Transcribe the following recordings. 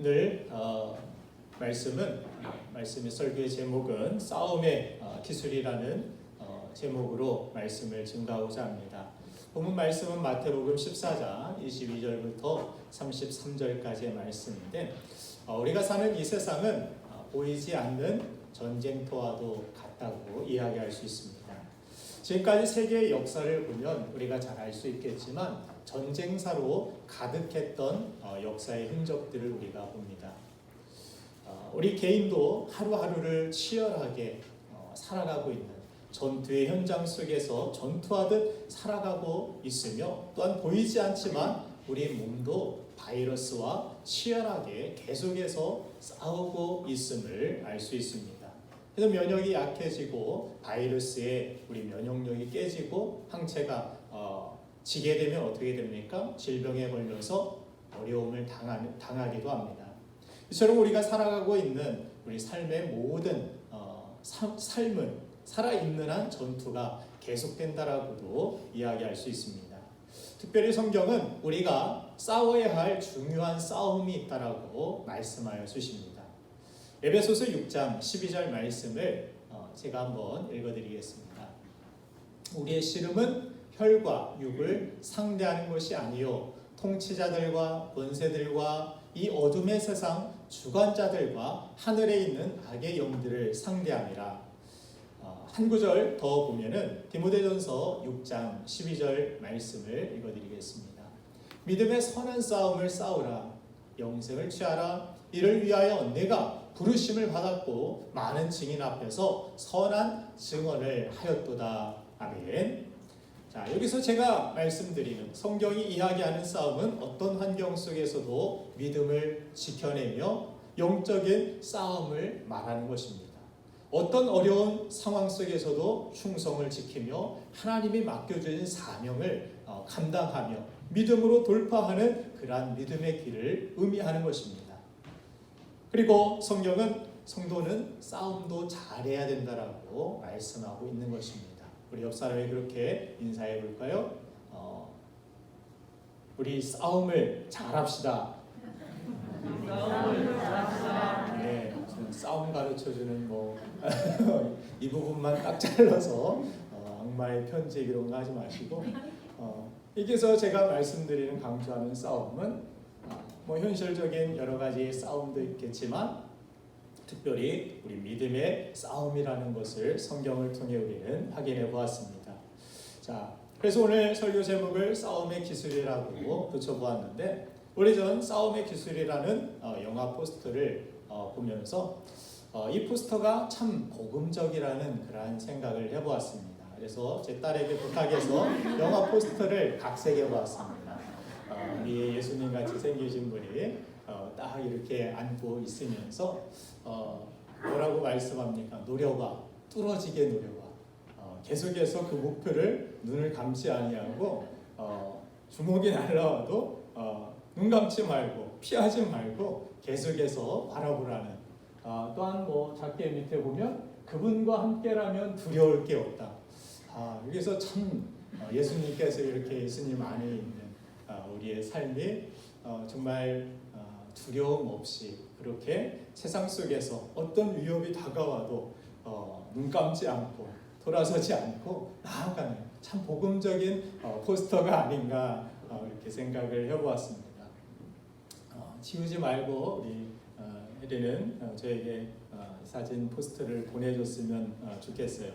오늘 말씀의 설교의 제목은 싸움의 기술이라는 제목으로 말씀을 증거하고자 합니다. 본문 말씀은 마태복음 14장 22절부터 33절까지의 말씀인데 우리가 사는 이 세상은 보이지 않는 전쟁터와도 같다고 이야기할 수 있습니다. 지금까지 세계의 역사를 보면 우리가 잘 알 수 있겠지만 전쟁사로 가득했던 역사의 흔적들을 우리가 봅니다. 우리 개인도 하루하루를 치열하게 살아가고 있는 전투의 현장 속에서 전투하듯 살아가고 있으며 또한 보이지 않지만 우리 몸도 바이러스와 치열하게 계속해서 싸우고 있음을 알 수 있습니다. 그래서 면역이 약해지고 바이러스에 우리 면역력이 깨지고 항체가 지게 되면 어떻게 됩니까? 질병에 걸려서 어려움을 당하기도 합니다. 이처럼 우리가 살아가고 있는 우리 삶의 모든 삶은 살아있는 한 전투가 계속된다라고도 이야기할 수 있습니다. 특별히 성경은 우리가 싸워야 할 중요한 싸움이 있다라고 말씀하여 주십니다. 에베소서 6장 12절 말씀을 제가 한번 읽어드리겠습니다. 우리의 씨름은 혈과 육을 상대하는 것이 아니요 통치자들과 권세들과 이 어둠의 세상 주관자들과 하늘에 있는 악의 영들을 상대함이라. 한 구절 더 보면은 디모데전서 6장 12절 말씀을 읽어드리겠습니다. 믿음의 선한 싸움을 싸우라. 영생을 취하라. 이를 위하여 내가 부르심을 받았고 많은 증인 앞에서 선한 증언을 하였도다. 아멘. 자, 여기서 제가 말씀드리는 성경이 이야기하는 싸움은 어떤 환경 속에서도 믿음을 지켜내며 영적인 싸움을 말하는 것입니다. 어떤 어려운 상황 속에서도 충성을 지키며 하나님이 맡겨주신 사명을 감당하며 믿음으로 돌파하는 그러한 믿음의 길을 의미하는 것입니다. 그리고 성경은 성도는 싸움도 잘해야 된다라고 말씀하고 있는 것입니다. 우리 옆 사람이 그렇게 인사해 볼까요? 우리 싸움을 잘합시다. 네, 싸움 가르쳐주는 이 부분만 딱 잘라서 악마의 편지 이런 거 하지 마시고 여기서 제가 말씀드리는 강조하는 싸움은 현실적인 여러 가지 싸움도 있겠지만 특별히 우리 믿음의 싸움이라는 것을 성경을 통해 우리는 확인해 보았습니다. 자, 그래서 오늘 설교 제목을 싸움의 기술이라고 붙여보았는데 오래전 싸움의 기술이라는 영화 포스터를 보면서 이 포스터가 참 복음적이라는 그러한 생각을 해보았습니다. 그래서 제 딸에게 부탁해서 영화 포스터를 각색해 보았습니다. 우리 예수님 같이 생기신 분이 딱 이렇게 앉고 있으면서 뭐라고 말씀합니까? 노려봐, 뚫어지게 노려봐. 계속해서 그 목표를 눈을 감지 아니하고 주먹이 날라와도 눈 감지 말고 피하지 말고 계속해서 바라보라는. 또한 작게 밑에 보면 그분과 함께라면 두려울 게 없다. 여기서 참 예수님께서 이렇게 예수님 안에 있는 우리의 삶이 정말 두려움 없이 그렇게 세상 속에서 어떤 위협이 다가와도 눈 감지 않고 돌아서지 않고 나아가는 참 복음적인 포스터가 아닌가 이렇게 생각을 해보았습니다. 지우지 말고 우리 혜리는 저에게 사진 포스터를 보내줬으면 좋겠어요.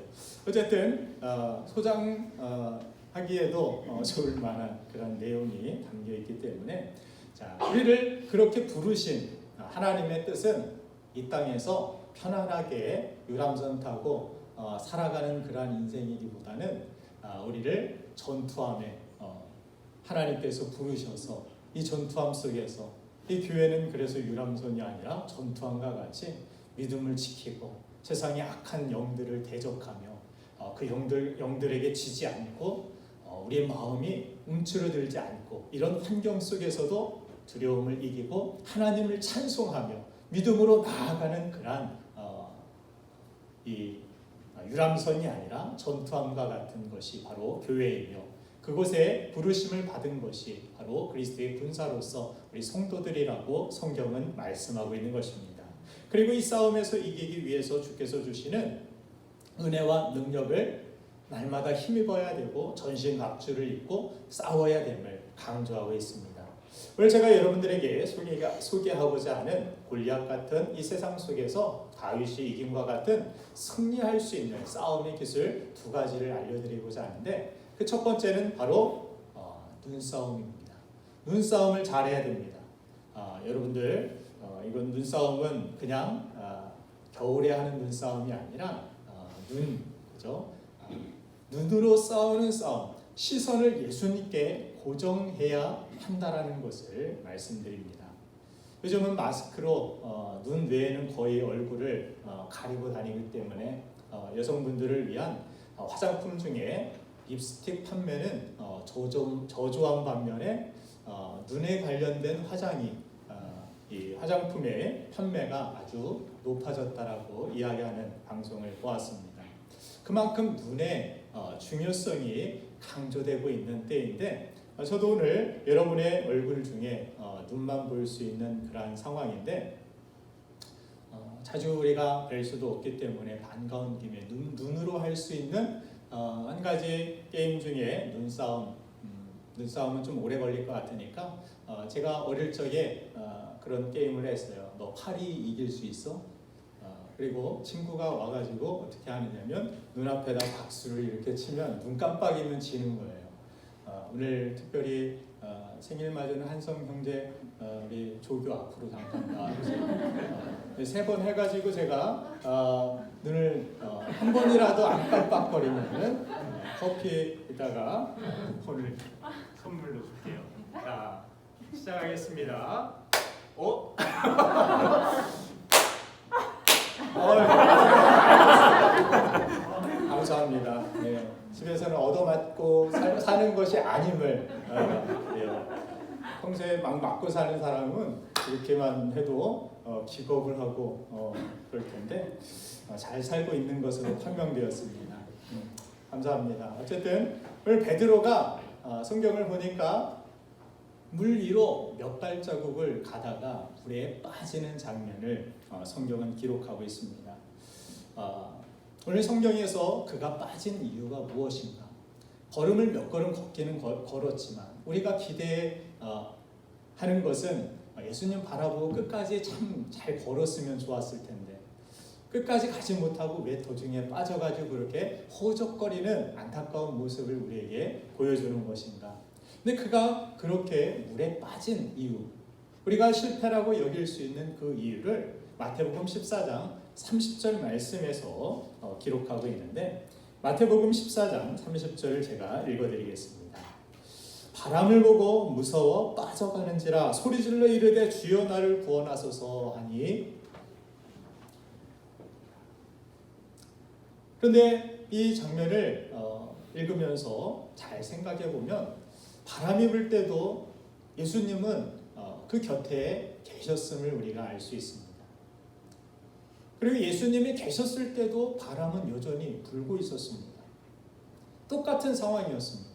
어쨌든 소장하기에도 좋을 만한 그런 내용이 담겨 있기 때문에 자, 우리를 그렇게 부르신 하나님의 뜻은 이 땅에서 편안하게 유람선 타고 살아가는 그러한 인생이기보다는 우리를 전투함에 하나님께서 부르셔서 이 전투함 속에서 이 교회는 그래서 유람선이 아니라 전투함과 같이 믿음을 지키고 세상의 악한 영들을 대적하며 그 영들에게 지지 않고 우리의 마음이 움츠러들지 않고 이런 환경 속에서도 두려움을 이기고 하나님을 찬송하며 믿음으로 나아가는 그러한 이 유람선이 아니라 전투함과 같은 것이 바로 교회이며 그곳에 부르심을 받은 것이 바로 그리스도의 군사로서 우리 우리 성도들이라고 성경은 말씀하고 있는 것입니다. 그리고 이 싸움에서 이기기 위해서 주께서 주시는 은혜와 능력을 날마다 힘입어야 되고 전신갑주를 입고 싸워야 됨을 강조하고 있습니다. 오늘 제가 여러분들에게 소개하고자 하는 골리앗 같은 이 세상 속에서 다윗이 이김과 같은 승리할 수 있는 싸움의 기술 두 가지를 알려드리고자 하는데, 그 첫 번째는 바로 눈싸움입니다. 눈싸움을 잘해야 됩니다. 여러분들 이건 눈싸움은 그냥 겨울에 하는 눈싸움이 아니라 그죠? 눈으로 싸우는 싸움, 시선을 예수님께 고정해야 한다라는 것을 말씀드립니다. 요즘은 마스크로 눈 외에는 거의 얼굴을 가리고 다니기 때문에 여성분들을 위한 화장품 중에 립스틱 판매는 저조한 반면에 눈에 관련된 이 화장품의 판매가 아주 높아졌다라고 이야기하는 방송을 보았습니다. 그만큼 눈의 중요성이 강조되고 있는 때인데, 저도 오늘 여러분의 얼굴 중에 눈만 볼 수 있는 그러한 상황인데, 자주 우리가 뵐 수도 없기 때문에 반가운 김에 눈으로 할 수 있는 한 가지 게임 중에 눈싸움은 좀 오래 걸릴 것 같으니까 제가 어릴 적에 그런 게임을 했어요. 너 파리 이길 수 있어? 그리고 친구가 와가지고 어떻게 하느냐면 눈앞에다 박수를 이렇게 치면 눈 깜빡이면 지는 거예요. 오늘 특별히 생일 맞은 한성 형제 우리 조교 앞으로 잠깐 나와주세요. 3번 해가지고 제가 눈을 한 번이라도 안 깜빡거리면 커피에다가 폰을 선물로 줄게요. 자, 시작하겠습니다. 감사합니다. 네, 집에서는 얻어맞고 사는 것이 아님을 평소에 막 맞고 사는 사람은 이렇게만 해도 기겁을 하고 그럴 텐데 잘 살고 있는 것으로 판명되었습니다. 감사합니다. 어쨌든 오늘 베드로가 성경을 보니까 물 위로 몇 발자국을 가다가 물에 빠지는 장면을 성경은 기록하고 있습니다. 오늘 성경에서 그가 빠진 이유가 무엇인가? 걸음을 몇 걸음 걷기는 걸었지만 우리가 기대하는 것은 예수님 바라보고 끝까지 참 잘 걸었으면 좋았을 텐데 끝까지 가지 못하고 왜 도중에 빠져가지고 그렇게 허우적거리는 안타까운 모습을 우리에게 보여주는 것인가? 근데 그가 그렇게 물에 빠진 이유, 우리가 실패라고 여길 수 있는 그 이유를 마태복음 14장 30절 말씀에서 기록하고 있는데, 마태복음 14장 30절을 제가 읽어드리겠습니다. 바람을 보고 무서워 빠져가는지라 소리질러 이르되 주여 나를 구원하소서 하니. 그런데 이 장면을 읽으면서 잘 생각해 보면 바람이 불 때도 예수님은 그 곁에 계셨음을 우리가 알 수 있습니다. 그리고 예수님이 계셨을 때도 바람은 여전히 불고 있었습니다. 똑같은 상황이었습니다.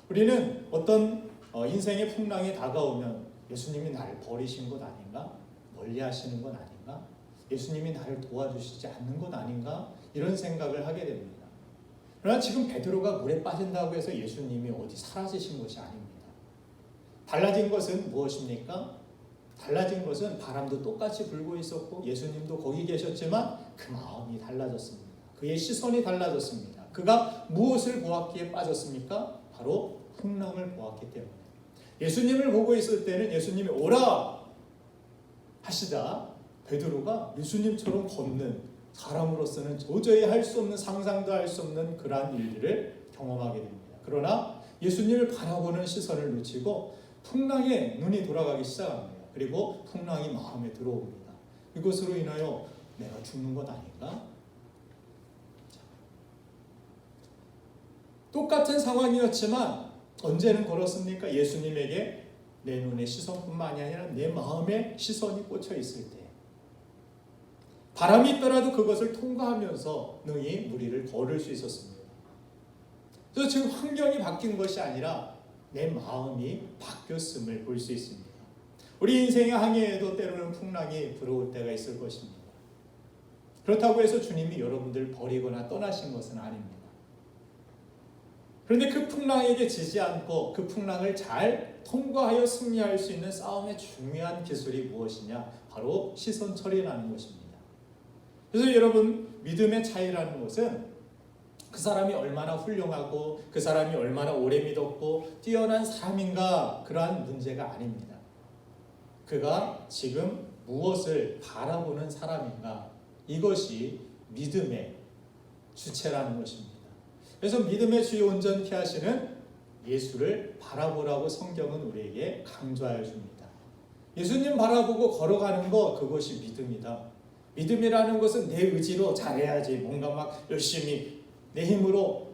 우리는 어떤 인생의 풍랑이 다가오면 예수님이 나를 버리신 것 아닌가? 멀리 하시는 것 아닌가? 예수님이 나를 도와주시지 않는 것 아닌가? 이런 생각을 하게 됩니다. 그러나 지금 베드로가 물에 빠진다고 해서 예수님이 어디 사라지신 것이 아닙니다. 달라진 것은 무엇입니까? 달라진 것은 바람도 똑같이 불고 있었고 예수님도 거기 계셨지만 그 마음이 달라졌습니다. 그의 시선이 달라졌습니다. 그가 무엇을 보았기에 빠졌습니까? 바로 풍랑을 보았기 때문에. 예수님을 보고 있을 때는 예수님이 오라 하시자 베드로가 예수님처럼 걷는 사람으로서는 도저히 할 수 없는, 상상도 할 수 없는 그러한 일들을 경험하게 됩니다. 그러나 예수님을 바라보는 시선을 놓치고 풍랑에 눈이 돌아가기 시작합니다. 그리고 풍랑이 마음에 들어옵니다. 이것으로 인하여 내가 죽는 것 아닌가? 똑같은 상황이었지만 언제는 걸었습니까? 예수님에게 내 눈의 시선뿐만이 아니라 내 마음의 시선이 꽂혀 있을 때, 바람이 있더라도 그것을 통과하면서 능히 무리를 걸을 수 있었습니다. 그래서 지금 환경이 바뀐 것이 아니라 내 마음이 바뀌었음을 볼 수 있습니다. 우리 인생의 항해에도 때로는 풍랑이 불어올 때가 있을 것입니다. 그렇다고 해서 주님이 여러분들 버리거나 떠나신 것은 아닙니다. 그런데 그 풍랑에게 지지 않고 그 풍랑을 잘 통과하여 승리할 수 있는 싸움의 중요한 기술이 무엇이냐? 바로 시선 처리라는 것입니다. 그래서 여러분, 믿음의 차이라는 것은 그 사람이 얼마나 훌륭하고 그 사람이 얼마나 오래 믿었고 뛰어난 사람인가 그러한 문제가 아닙니다. 그가 지금 무엇을 바라보는 사람인가, 이것이 믿음의 주체라는 것입니다. 그래서 믿음의 주요 온전케 하시는 예수를 바라보라고 성경은 우리에게 강조하여 줍니다. 예수님 바라보고 걸어가는 것, 그것이 믿음이다. 믿음이라는 것은 내 의지로 잘해야지, 뭔가 막 열심히 내 힘으로,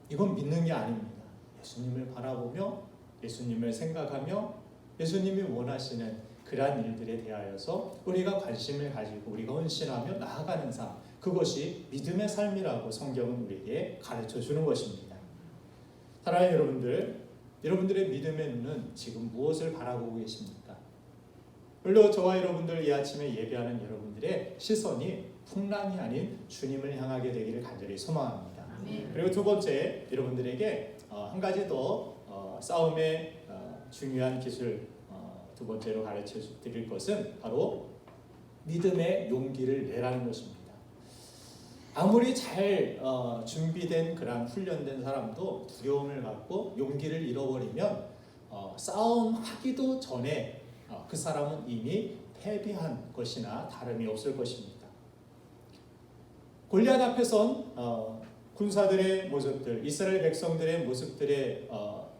이건 믿는 게 아닙니다. 예수님을 바라보며 예수님을 생각하며 예수님이 원하시는 그러한 일들에 대하여서 우리가 관심을 가지고 우리가 헌신하며 나아가는 삶, 그것이 믿음의 삶이라고 성경은 우리에게 가르쳐 주는 것입니다. 사랑하는 여러분들, 여러분들의 믿음의 눈은 지금 무엇을 바라보고 계십니까? 물론 저와 여러분들 이 아침에 예배하는 여러분들의 시선이 풍랑이 아닌 주님을 향하게 되기를 간절히 소망합니다. 그리고 두 번째, 여러분들에게 한 가지 더 싸움의 중요한 기술 두 번째로 가르쳐 드릴 것은 바로 믿음의 용기를 내라는 것입니다. 아무리 잘 준비된 그런 훈련된 사람도 두려움을 갖고 용기를 잃어버리면 싸움하기도 전에 그 사람은 이미 패배한 것이나 다름이 없을 것입니다. 골리앗 앞에선 군사들의 모습들, 이스라엘 백성들의 모습들의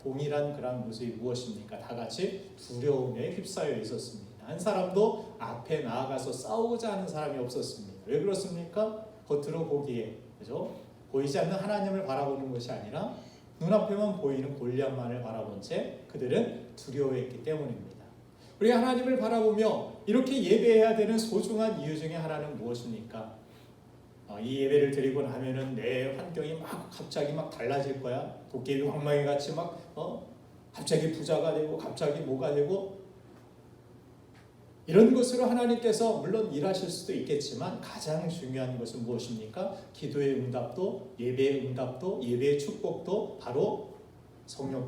동일한 그런 모습이 무엇입니까? 다 같이 두려움에 휩싸여 있었습니다. 한 사람도 앞에 나아가서 싸우고자 하는 사람이 없었습니다. 왜 그렇습니까? 겉으로 보기에, 그죠? 보이지 않는 하나님을 바라보는 것이 아니라 눈앞에만 보이는 골리앗만을 바라본 채 그들은 두려워했기 때문입니다. 우리가 하나님을 바라보며 이렇게 예배해야 되는 소중한 이유 중에 하나는 무엇입니까? 이 예배를 드리고 나면은 내 환경이 막 갑자기 막 달라질 거야. 도깨비 황망이 같이 막 갑자기 부자가 되고 갑자기 뭐가 되고, 이런 것으로 하나님께서 물론 일하실 수도 있겠지만 가장 중요한 것은 무엇입니까? 기도의 응답도, 예배의 응답도, 예배의 축복도 바로 성령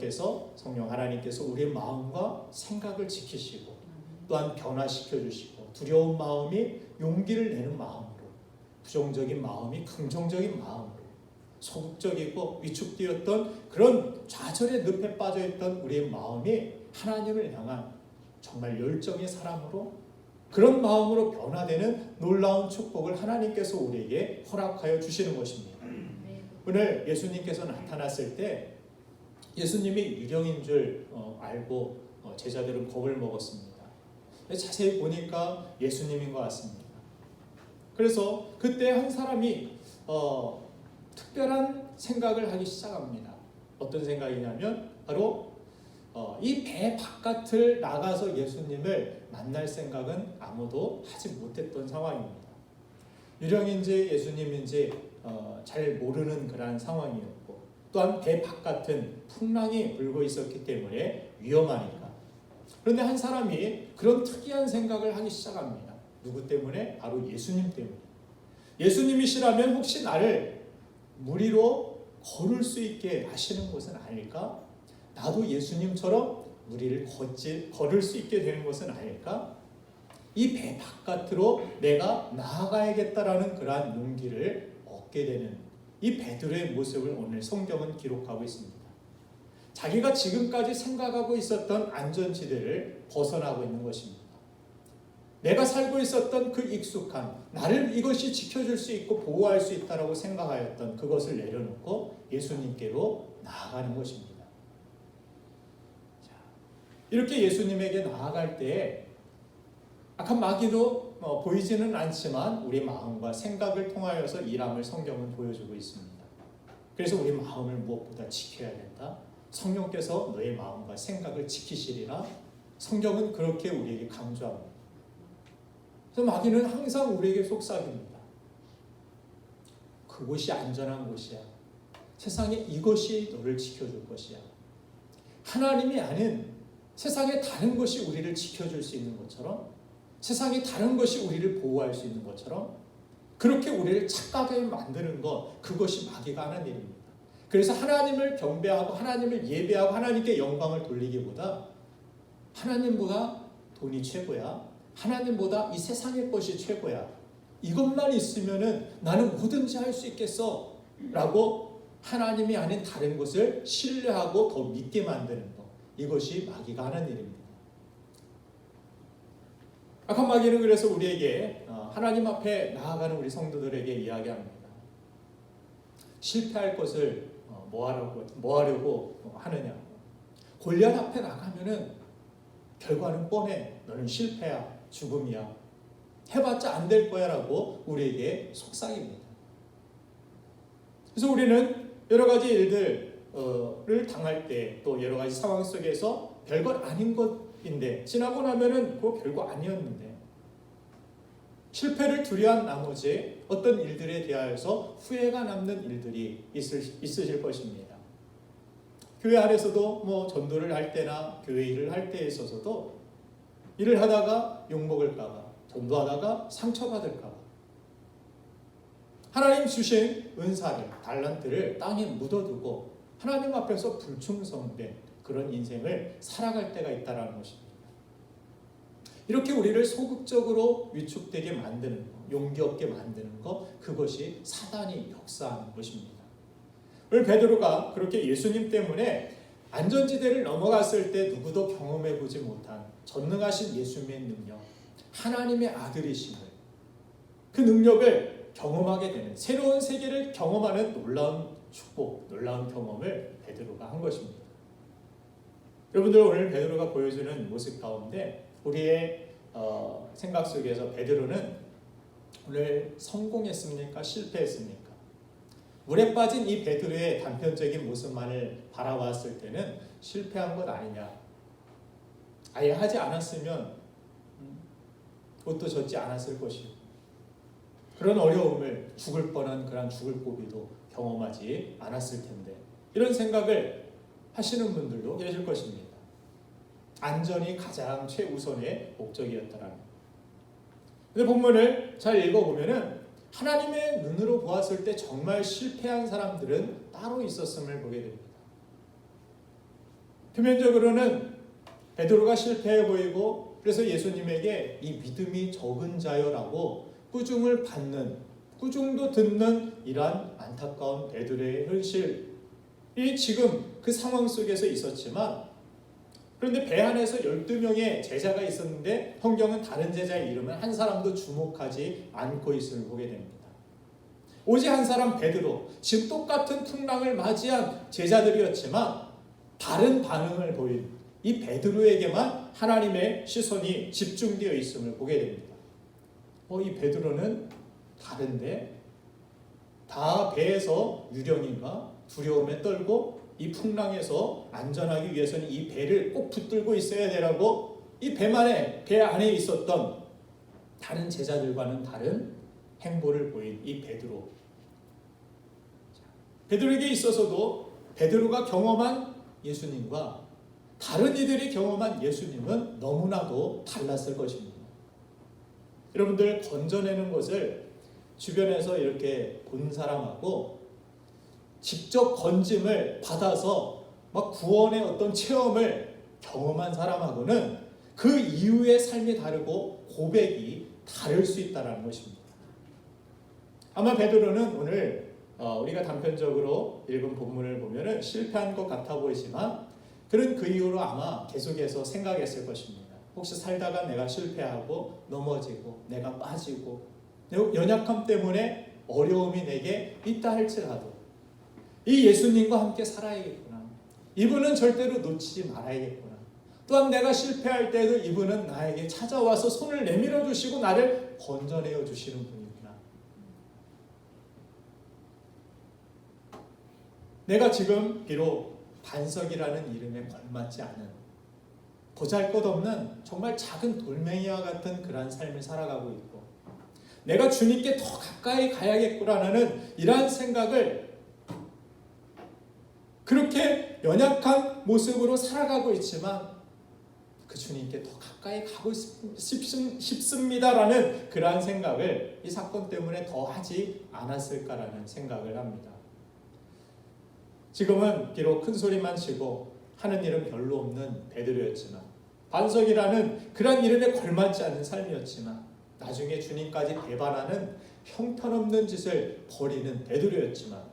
하나님께서 우리의 마음과 생각을 지키시고 또한 변화시켜 주시고, 두려운 마음이 용기를 내는 마음으로, 부정적인 마음이 긍정적인 마음으로, 소극적이고 위축되었던 그런 좌절의 늪에 빠져있던 우리의 마음이 하나님을 향한 정말 열정의 사랑으로, 그런 마음으로 변화되는 놀라운 축복을 하나님께서 우리에게 허락하여 주시는 것입니다. 오늘 예수님께서 나타났을 때 예수님이 유령인 줄 알고 제자들은 겁을 먹었습니다. 자세히 보니까 예수님인 것 같습니다. 그래서 그때 한 사람이 특별한 생각을 하기 시작합니다. 어떤 생각이냐면 바로 이 배 바깥을 나가서 예수님을 만날 생각은 아무도 하지 못했던 상황입니다. 유령인지 예수님인지 잘 모르는 그런 상황이었고, 또한 배 바깥은 풍랑이 불고 있었기 때문에 위험하니까. 그런데 한 사람이 그런 특이한 생각을 하기 시작합니다. 누구 때문에? 바로 예수님 때문에. 예수님이시라면 혹시 나를 물 위로 걸을 수 있게 하시는 것은 아닐까? 나도 예수님처럼 물 위를 걸을 수 있게 되는 것은 아닐까? 이 배 바깥으로 내가 나아가야겠다라는 그러한 용기를 얻게 되는 이 베드로의 모습을 오늘 성경은 기록하고 있습니다. 자기가 지금까지 생각하고 있었던 안전지대를 벗어나고 있는 것입니다. 내가 살고 있었던 그 익숙한, 나를 이것이 지켜줄 수 있고 보호할 수 있다라고 생각하였던 그것을 내려놓고 예수님께로 나아가는 것입니다. 자, 이렇게 예수님에게 나아갈 때 악한 마귀도 보이지는 않지만 우리 마음과 생각을 통하여서 일함을 성경은 보여주고 있습니다. 그래서 우리 마음을 무엇보다 지켜야 된다. 성령께서 너의 마음과 생각을 지키시리라. 성경은 그렇게 우리에게 강조합니다. 그래서 마귀는 항상 우리에게 속삭입니다. 그곳이 안전한 곳이야. 세상에 이것이 너를 지켜줄 것이야. 하나님이 아닌 세상에 다른 것이 우리를 지켜줄 수 있는 것처럼, 세상에 다른 것이 우리를 보호할 수 있는 것처럼 그렇게 우리를 착각하게 만드는 것, 그것이 마귀가 하는 일입니다. 그래서 하나님을 경배하고 하나님을 예배하고 하나님께 영광을 돌리기보다 하나님보다 돈이 최고야, 하나님보다 이 세상의 것이 최고야, 이것만 있으면은 나는 뭐든지 할 수 있겠어 라고 하나님이 아닌 다른 것을 신뢰하고 더 믿게 만드는 것, 이것이 마귀가 하는 일입니다. 악한 마귀는 그래서 우리에게 하나님 앞에 나아가는 우리 성도들에게 이야기합니다. 실패할 것을 뭐 하려고 하느냐. 골리앗 앞에 나가면은 결과는 뻔해. 너는 실패야, 죽음이야. 해봤자 안 될 거야 라고 우리에게 속삭입니다. 그래서 우리는 여러 가지 일들을 당할 때, 또 여러 가지 상황 속에서 별것 아닌 것인데 지나고 나면은 그거 별거 아니었는데, 실패를 두려워한 나머지 어떤 일들에 대하여서 후회가 남는 일들이 있으실 것입니다. 교회 안에서도 뭐 전도를 할 때나 교회 일을 할 때에 있어서도 일을 하다가 욕먹을까 봐, 전도하다가 상처받을까 봐, 하나님 주신 은사를, 달란트를 땅에 묻어두고 하나님 앞에서 불충성된 그런 인생을 살아갈 때가 있다는 것입니다. 이렇게 우리를 소극적으로 위축되게 만드는 것, 용기 없게 만드는 것, 그것이 사단이 역사하는 것입니다. 오늘 베드로가 그렇게 예수님 때문에 안전지대를 넘어갔을 때 누구도 경험해보지 못한 전능하신 예수님의 능력, 하나님의 아들이심을, 그 능력을 경험하게 되는, 새로운 세계를 경험하는 놀라운 축복, 놀라운 경험을 베드로가 한 것입니다. 여러분들, 오늘 베드로가 보여주는 모습 가운데 우리의 생각 속에서 베드로는 오늘 성공했습니까? 실패했습니까? 물에 빠진 이 베드로의 단편적인 모습만을 바라봤을 때는 실패한 것 아니냐, 아예 하지 않았으면 옷도 젖지 않았을 것이고, 그런 어려움을, 죽을 뻔한 그런 죽을 고비도 경험하지 않았을 텐데, 이런 생각을 하시는 분들도 계실 것입니다. 안전이 가장 최우선의 목적이었다라는. 근데 본문을 잘 읽어보면은 하나님의 눈으로 보았을 때 정말 실패한 사람들은 따로 있었음을 보게 됩니다. 표면적으로는 베드로가 실패해 보이고, 그래서 예수님에게 이 믿음이 적은 자여라고 꾸중을 받는, 꾸중도 듣는 이러한 안타까운 베드로의 현실이 지금 그 상황 속에서 있었지만, 그런데 배 안에서 12명의 제자가 있었는데 성경은 다른 제자의 이름은 한 사람도 주목하지 않고 있음을 보게 됩니다. 오직 한 사람 베드로, 지금 똑같은 풍랑을 맞이한 제자들이었지만 다른 반응을 보인 이 베드로에게만 하나님의 시선이 집중되어 있음을 보게 됩니다. 이 베드로는 다른데, 다 배에서 유령인가 두려움에 떨고 이 풍랑에서 안전하기 위해서는 이 배를 꼭 붙들고 있어야 되라고 이 배 안에 있었던 다른 제자들과는 다른 행보를 보인 이 베드로. 베드로에게 있어서도 베드로가 경험한 예수님과 다른 이들이 경험한 예수님은 너무나도 달랐을 것입니다. 여러분들, 건져내는 것을 주변에서 이렇게 본 사람하고 직접 건짐을 받아서 막 구원의 어떤 체험을 경험한 사람하고는 그 이후의 삶이 다르고 고백이 다를 수 있다는 것입니다. 아마 베드로는 오늘 우리가 단편적으로 읽은 본문을 보면은 실패한 것 같아 보이지만, 그는 그 이후로 아마 계속해서 생각했을 것입니다. 혹시 살다가 내가 실패하고 넘어지고 내가 빠지고 연약함 때문에 어려움이 내게 있다 할지라도 이 예수님과 함께 살아야겠구나. 이분은 절대로 놓치지 말아야겠구나. 또한 내가 실패할 때도 이분은 나에게 찾아와서 손을 내밀어 주시고 나를 건져내어 주시는 분이구나. 내가 지금 비록 반석이라는 이름에 걸맞지 않은, 보잘것없는 정말 작은 돌멩이와 같은 그러한 삶을 살아가고 있고, 내가 주님께 더 가까이 가야겠구나라는 이러한 생각을, 그렇게 연약한 모습으로 살아가고 있지만 그 주님께 더 가까이 가고 싶습니다라는 그러한 생각을 이 사건 때문에 더 하지 않았을까라는 생각을 합니다. 지금은 비록 큰 소리만 치고 하는 일은 별로 없는 베드로였지만, 반석이라는 그런 이름에 걸맞지 않는 삶이었지만, 나중에 주님까지 배반하는 형편없는 짓을 벌이는 베드로였지만,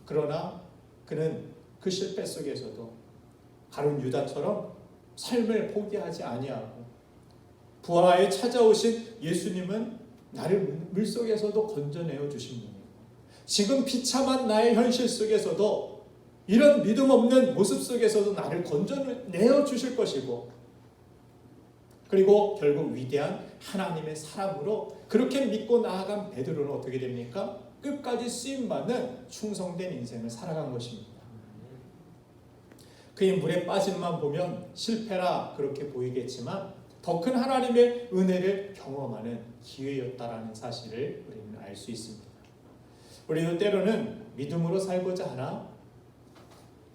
그러나 그는 그 실패 속에서도 가룟 유다처럼 삶을 포기하지 아니하고, 부활하에 찾아오신 예수님은 나를 물속에서도 건져내어 주신 분이고, 지금 비참한 나의 현실 속에서도 이런 믿음 없는 모습 속에서도 나를 건져내어 주실 것이고, 그리고 결국 위대한 하나님의 사람으로 그렇게 믿고 나아간 베드로는 어떻게 됩니까? 끝까지 쓰임받는 충성된 인생을 살아간 것입니다. 그의 물에 빠짐만 보면 실패라 그렇게 보이겠지만 더 큰 하나님의 은혜를 경험하는 기회였다라는 사실을 우리는 알 수 있습니다. 우리도 때로는 믿음으로 살고자 하나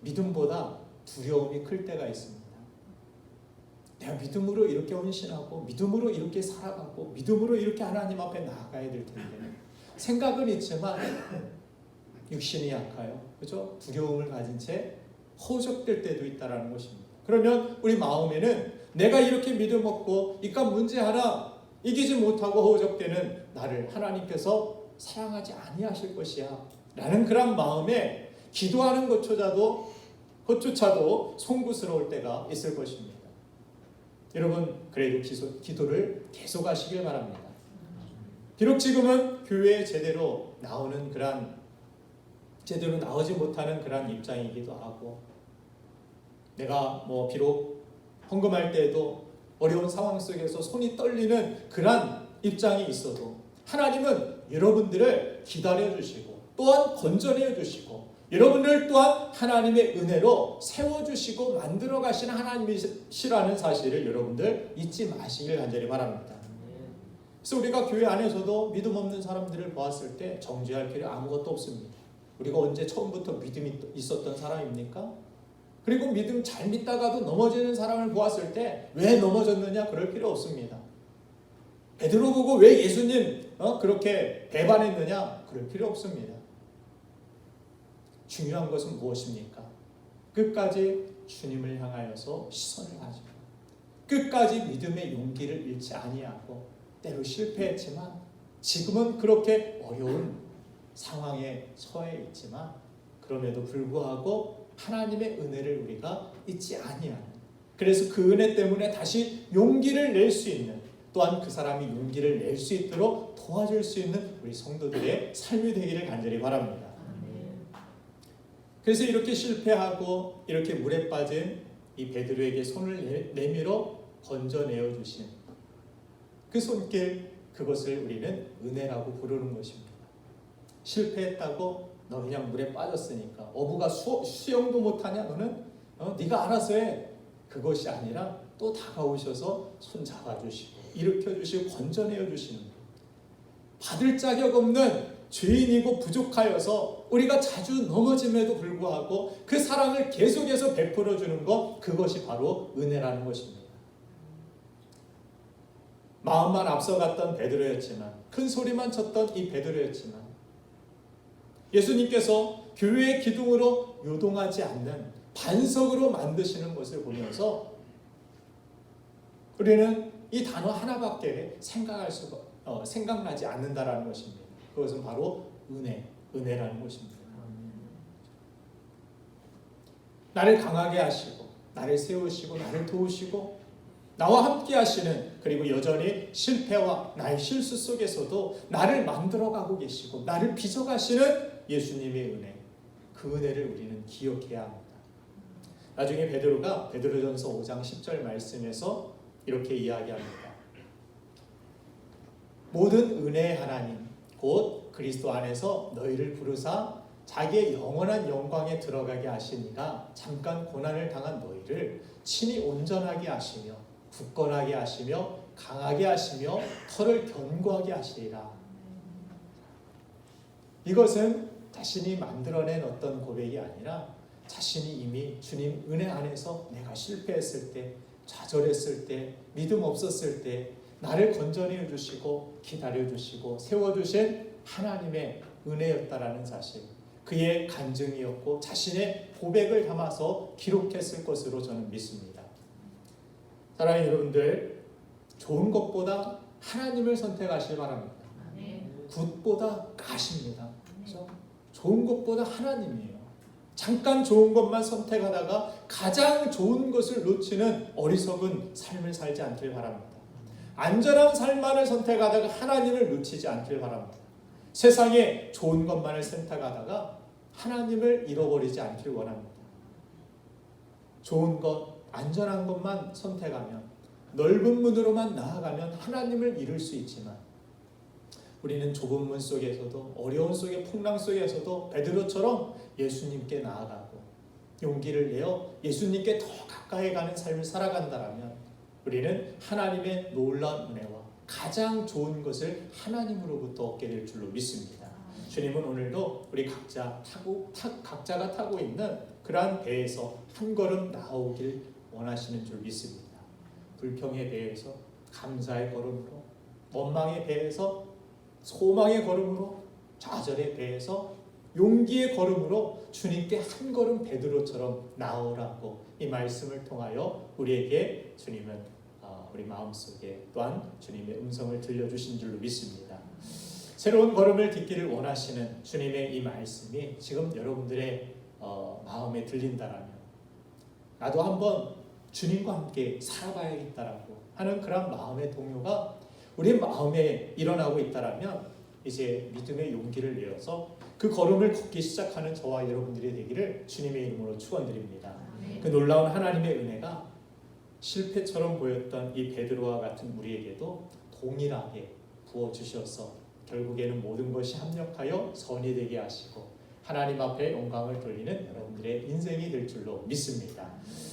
믿음보다 두려움이 클 때가 있습니다. 내가 믿음으로 이렇게 헌신하고 믿음으로 이렇게 살아가고 믿음으로 이렇게 하나님 앞에 나아가야 될 텐데, 생각은 있지만 육신이 약하여, 그죠? 두려움을 가진 채 허우적될 때도 있다라는 것입니다. 그러면 우리 마음에는 내가 이렇게 믿음 없고 이깟 문제 하나 이기지 못하고 허우적대는 나를 하나님께서 사랑하지 아니하실 것이야 라는 그런 마음에 기도하는 것조차도 송구스러울 때가 있을 것입니다. 여러분, 그래도 기도를 계속하시길 바랍니다. 비록 지금은 교회에 제대로 나오지 못하는 그런 입장이기도 하고, 내가 비록 헌금할 때에도 어려운 상황 속에서 손이 떨리는 그런 입장이 있어도 하나님은 여러분들을 기다려 주시고 또한 건져내 주시고 여러분들 또한 하나님의 은혜로 세워주시고 만들어 가시는 하나님이시라는 사실을 여러분들 잊지 마시길 간절히 바랍니다. 그래서 우리가 교회 안에서도 믿음 없는 사람들을 보았을 때 정죄할 필요 아무것도 없습니다. 우리가 언제 처음부터 믿음이 있었던 사람입니까? 그리고 믿음 잘 믿다가도 넘어지는 사람을 보았을 때 왜 넘어졌느냐 그럴 필요 없습니다. 베드로 보고 왜 예수님 그렇게 배반했느냐 그럴 필요 없습니다. 중요한 것은 무엇입니까? 끝까지 주님을 향하여서 시선을 가지고 끝까지 믿음의 용기를 잃지 아니하고, 때로 실패했지만 지금은 그렇게 어려운 상황에 처해 있지만 그럼에도 불구하고 하나님의 은혜를 우리가 잊지 아니하는, 그래서 그 은혜 때문에 다시 용기를 낼 수 있는, 또한 그 사람이 용기를 낼 수 있도록 도와줄 수 있는 우리 성도들의 삶이 되기를 간절히 바랍니다. 그래서 이렇게 실패하고 이렇게 물에 빠진 이 베드로에게 손을 내밀어 건져내어 주신 그 손길, 그것을 우리는 은혜라고 부르는 것입니다. 실패했다고 너 그냥 물에 빠졌으니까 어부가 수영도 못하냐 너는? 네가 알아서 해. 그것이 아니라 또 다가오셔서 손 잡아주시고 일으켜주시고 건져내어 주시는 것. 받을 자격 없는 죄인이고 부족하여서 우리가 자주 넘어짐에도 불구하고 그 사랑을 계속해서 베풀어 주는 것, 그것이 바로 은혜라는 것입니다. 마음만 앞서갔던 베드로였지만, 큰 소리만 쳤던 이 베드로였지만, 예수님께서 교회의 기둥으로 요동하지 않는 반석으로 만드시는 것을 보면서 우리는 이 단어 하나밖에 생각나지 않는다라는 것입니다. 그것은 바로 은혜라는 것입니다. 나를 강하게 하시고 나를 세우시고 나를 도우시고 나와 함께 하시는, 그리고 여전히 실패와 나의 실수 속에서도 나를 만들어가고 계시고 나를 빚어가시는 예수님의 은혜, 그 은혜를 우리는 기억해야 합니다. 나중에 베드로가 베드로전서 5장 10절 말씀에서 이렇게 이야기합니다. 모든 은혜의 하나님 곧 그리스도 안에서 너희를 부르사 자기의 영원한 영광에 들어가게 하시니가 잠깐 고난을 당한 너희를 친히 온전하게 하시며 굳건하게 하시며 강하게 하시며 털을 견고하게 하시리라. 이것은 자신이 만들어낸 어떤 고백이 아니라 자신이 이미 주님 은혜 안에서 내가 실패했을 때 좌절했을 때, 믿음 없었을 때 나를 건져내 주시고 기다려 주시고 세워 주신 하나님의 은혜였다라는 사실, 그의 간증이었고 자신의 고백을 담아서 기록했을 것으로 저는 믿습니다. 사랑하는 여러분들, 좋은 것보다 하나님을 선택하시기 바랍니다. 굿보다 가십니다. 그렇죠? 좋은 것보다 하나님이에요. 잠깐 좋은 것만 선택하다가 가장 좋은 것을 놓치는 어리석은 삶을 살지 않길 바랍니다. 안전한 삶만을 선택하다가 하나님을 놓치지 않길 바랍니다. 세상에 좋은 것만을 선택하다가 하나님을 잃어버리지 않길 원합니다. 좋은 것, 안전한 것만 선택하면, 넓은 문으로만 나아가면 하나님을 잃을 수 있지만, 우리는 좁은 문 속에서도, 어려운 속에, 풍랑 속에서도 베드로처럼 예수님께 나아가고 용기를 내어 예수님께 더 가까이 가는 삶을 살아간다면 우리는 하나님의 놀라운 은혜와 가장 좋은 것을 하나님으로부터 얻게 될 줄로 믿습니다. 주님은 오늘도 우리 각자가 타고 있는 그러한 배에서 한 걸음 나오길 원하시는 줄 믿습니다. 불평의 배에서 감사의 걸음으로, 원망의 배에서 소망의 걸음으로, 좌절의 배에서 용기의 걸음으로 주님께 한 걸음 베드로처럼 나오라고 이 말씀을 통하여 우리에게 주님은 우리 마음속에 또한 주님의 음성을 들려주신 줄로 믿습니다. 새로운 걸음을 딛기를 원하시는 주님의 이 말씀이 지금 여러분들의 마음에 들린다라면, 나도 한번 주님과 함께 살아봐야겠다라고 하는 그런 마음의 동요가 우리 마음에 일어나고 있다라면 이제 믿음의 용기를 내어서 그 걸음을 걷기 시작하는 저와 여러분들이 되기를 주님의 이름으로 축원드립니다. 그 놀라운 하나님의 은혜가 실패처럼 보였던 이 베드로와 같은 우리에게도 동일하게 부어주셔서 결국에는 모든 것이 합력하여 선이 되게 하시고 하나님 앞에 영광을 돌리는 여러분들의 인생이 될 줄로 믿습니다.